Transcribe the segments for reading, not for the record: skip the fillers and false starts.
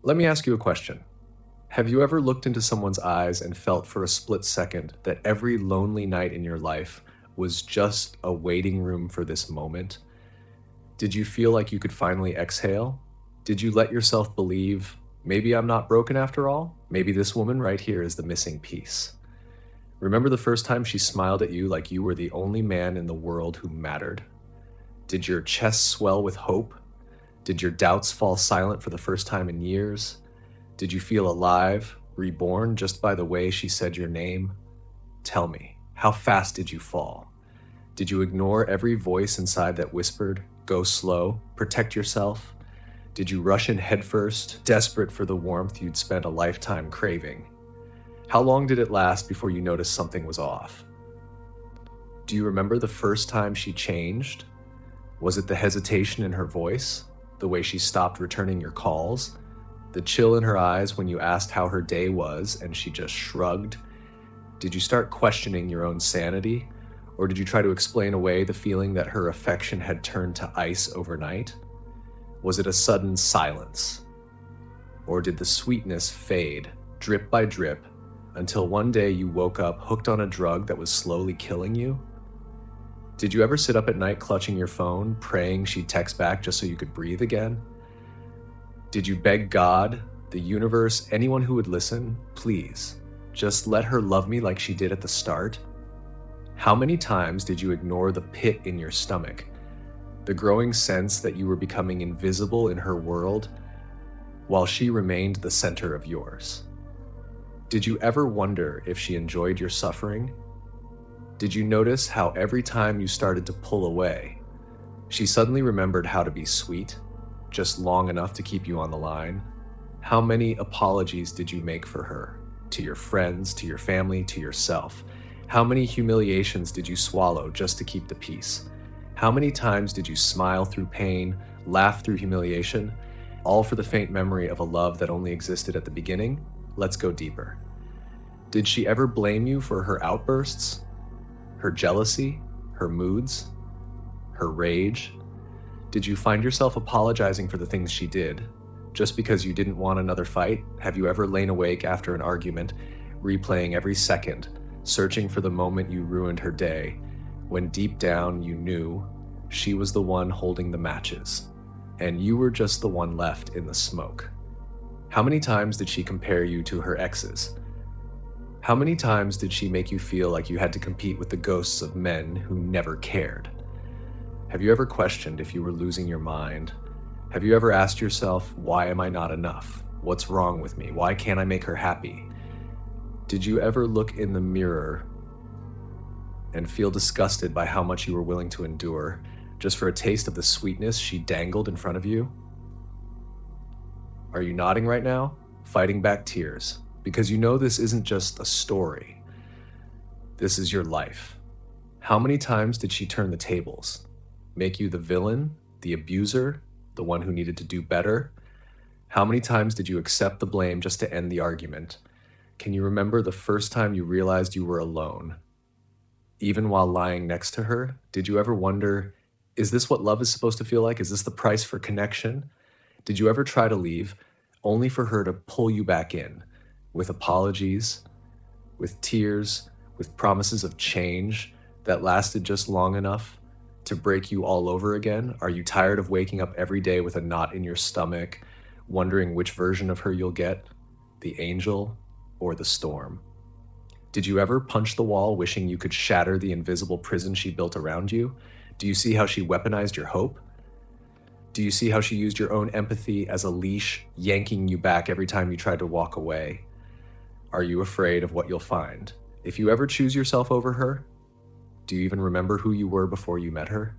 Let me ask you a question. Have you ever looked into someone's eyes and felt for a split second that every lonely night in your life was just a waiting room for this moment? Did you feel like you could finally exhale? Did you let yourself believe, maybe I'm not broken after all? Maybe this woman right here is the missing piece. Remember the first time she smiled at you like you were the only man in the world who mattered? Did your chest swell with hope? Did your doubts fall silent for the first time in years? Did you feel alive, reborn just by the way she said your name? Tell me, how fast did you fall? Did you ignore every voice inside that whispered, go slow, protect yourself? Did you rush in headfirst, desperate for the warmth you'd spent a lifetime craving? How long did it last before you noticed something was off? Do you remember the first time she changed? Was it the hesitation in her voice? The way she stopped returning your calls? The chill in her eyes when you asked how her day was and she just shrugged? Did you start questioning your own sanity? Or did you try to explain away the feeling that her affection had turned to ice overnight? Was it a sudden silence? Or did the sweetness fade, drip by drip, until one day you woke up hooked on a drug that was slowly killing you? Did you ever sit up at night clutching your phone, praying she'd text back just so you could breathe again? Did you beg God, the universe, anyone who would listen, please, just let her love me like she did at the start? How many times did you ignore the pit in your stomach, the growing sense that you were becoming invisible in her world, while she remained the center of yours? Did you ever wonder if she enjoyed your suffering? Did you notice how every time you started to pull away, she suddenly remembered how to be sweet, just long enough to keep you on the line? How many apologies did you make for her, to your friends, to your family, to yourself? How many humiliations did you swallow just to keep the peace? How many times did you smile through pain, laugh through humiliation, all for the faint memory of a love that only existed at the beginning? Let's go deeper. Did she ever blame you for her outbursts, her jealousy, her moods, her rage? Did you find yourself apologizing for the things she did, just because you didn't want another fight? Have you ever lain awake after an argument, replaying every second, searching for the moment you ruined her day, when deep down you knew she was the one holding the matches, and you were just the one left in the smoke? How many times did she compare you to her exes? How many times did she make you feel like you had to compete with the ghosts of men who never cared? Have you ever questioned if you were losing your mind? Have you ever asked yourself, why am I not enough? What's wrong with me? Why can't I make her happy? Did you ever look in the mirror and feel disgusted by how much you were willing to endure just for a taste of the sweetness she dangled in front of you? Are you nodding right now, fighting back tears? Because you know this isn't just a story. This is your life. How many times did she turn the tables? Make you the villain, the abuser, the one who needed to do better? How many times did you accept the blame just to end the argument? Can you remember the first time you realized you were alone? Even while lying next to her, did you ever wonder, is this what love is supposed to feel like? Is this the price for connection? Did you ever try to leave, only for her to pull you back in, with apologies, with tears, with promises of change that lasted just long enough to break you all over again? Are you tired of waking up every day with a knot in your stomach, wondering which version of her you'll get, the angel or the storm? Did you ever punch the wall wishing you could shatter the invisible prison she built around you? Do you see how she weaponized your hope? Do you see how she used your own empathy as a leash, yanking you back every time you tried to walk away? Are you afraid of what you'll find? If you ever choose yourself over her, do you even remember who you were before you met her?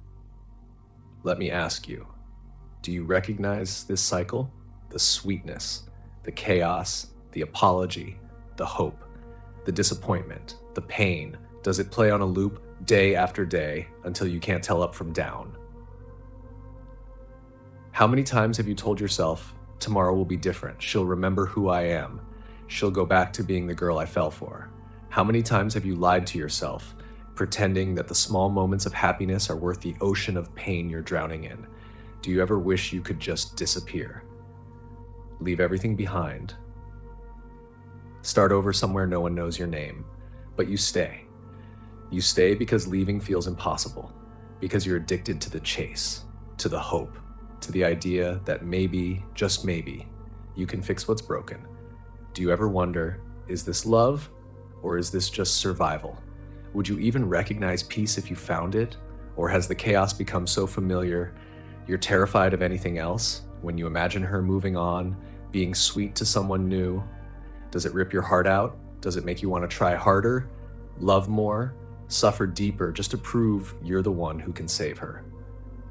Let me ask you, do you recognize this cycle? The sweetness, the chaos, the apology, the hope, the disappointment, the pain. Does it play on a loop day after day until you can't tell up from down? How many times have you told yourself, tomorrow will be different, she'll remember who I am, she'll go back to being the girl I fell for? How many times have you lied to yourself, pretending that the small moments of happiness are worth the ocean of pain you're drowning in? Do you ever wish you could just disappear? leave everything behind, start over somewhere no one knows your name, but you stay. You stay because leaving feels impossible, because you're addicted to the chase, to the hope, to the idea that maybe, just maybe, you can fix what's broken. Do you ever wonder, is this love or is this just survival? Would you even recognize peace if you found it? Or has the chaos become so familiar you're terrified of anything else? When you imagine her moving on, being sweet to someone new, does it rip your heart out? Does it make you want to try harder, love more, suffer deeper just to prove you're the one who can save her?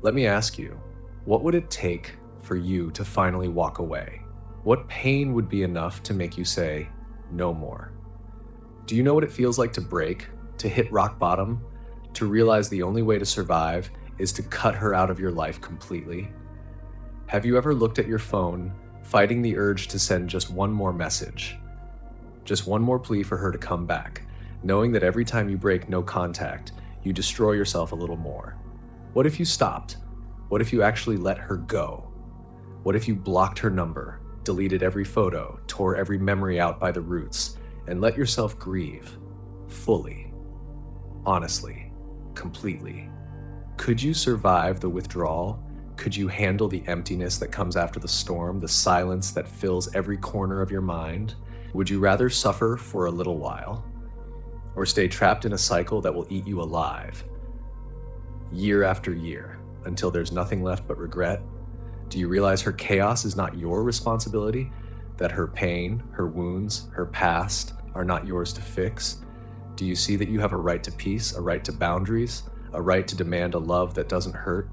Let me ask you, what would it take for you to finally walk away? What pain would be enough to make you say, no more? Do you know what it feels like to break, to hit rock bottom, to realize the only way to survive is to cut her out of your life completely? Have you ever looked at your phone, fighting the urge to send just one more message? Just one more plea for her to come back, knowing that every time you break no contact, you destroy yourself a little more. What if you stopped? What if you actually let her go? What if you blocked her number, deleted every photo, tore every memory out by the roots, and let yourself grieve fully, honestly, completely? Could you survive the withdrawal? Could you handle the emptiness that comes after the storm, the silence that fills every corner of your mind? Would you rather suffer for a little while, or stay trapped in a cycle that will eat you alive, year after year, until there's nothing left but regret? Do you realize her chaos is not your responsibility? That her pain, her wounds, her past are not yours to fix? Do you see that you have a right to peace, a right to boundaries, a right to demand a love that doesn't hurt?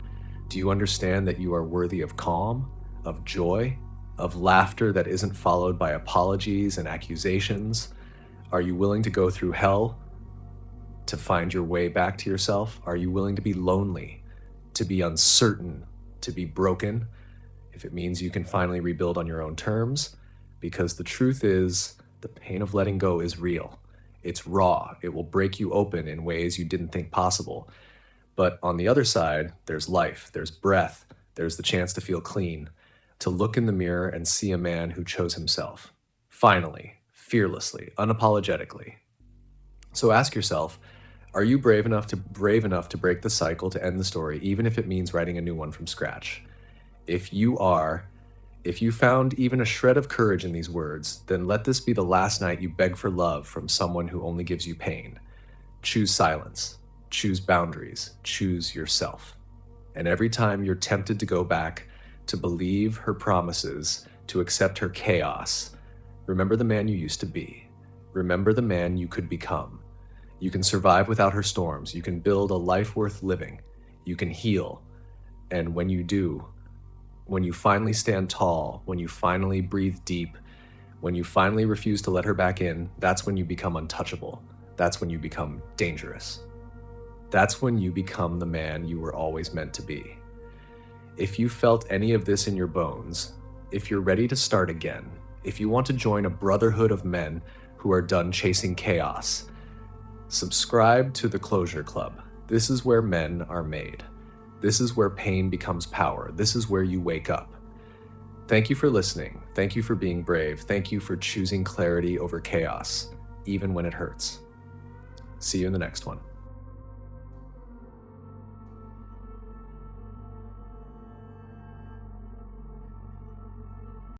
Do you understand that you are worthy of calm, of joy, of laughter that isn't followed by apologies and accusations? Are you willing to go through hell to find your way back to yourself? Are you willing to be lonely, to be uncertain, to be broken, if it means you can finally rebuild on your own terms? Because the truth is, the pain of letting go is real. It's raw. It will break you open in ways you didn't think possible. But on the other side, there's life, there's breath, there's the chance to feel clean, to look in the mirror and see a man who chose himself. Finally, fearlessly, unapologetically. So ask yourself, are you brave enough to break the cycle, to end the story, even if it means writing a new one from scratch? If you are, if you found even a shred of courage in these words, then let this be the last night you beg for love from someone who only gives you pain. Choose silence, choose boundaries, choose yourself. And every time you're tempted to go back, to believe her promises, to accept her chaos, remember the man you used to be. Remember the man you could become. You can survive without her storms. You can build a life worth living. You can heal. And when you do, when you finally stand tall, when you finally breathe deep, when you finally refuse to let her back in, that's when you become untouchable. That's when you become dangerous. That's when you become the man you were always meant to be. If you felt any of this in your bones, if you're ready to start again, if you want to join a brotherhood of men who are done chasing chaos, subscribe to the Closure Club. This is where men are made. This is where pain becomes power. This is where you wake up. Thank you for listening. Thank you for being brave. Thank you for choosing clarity over chaos, even when it hurts. See you in the next one.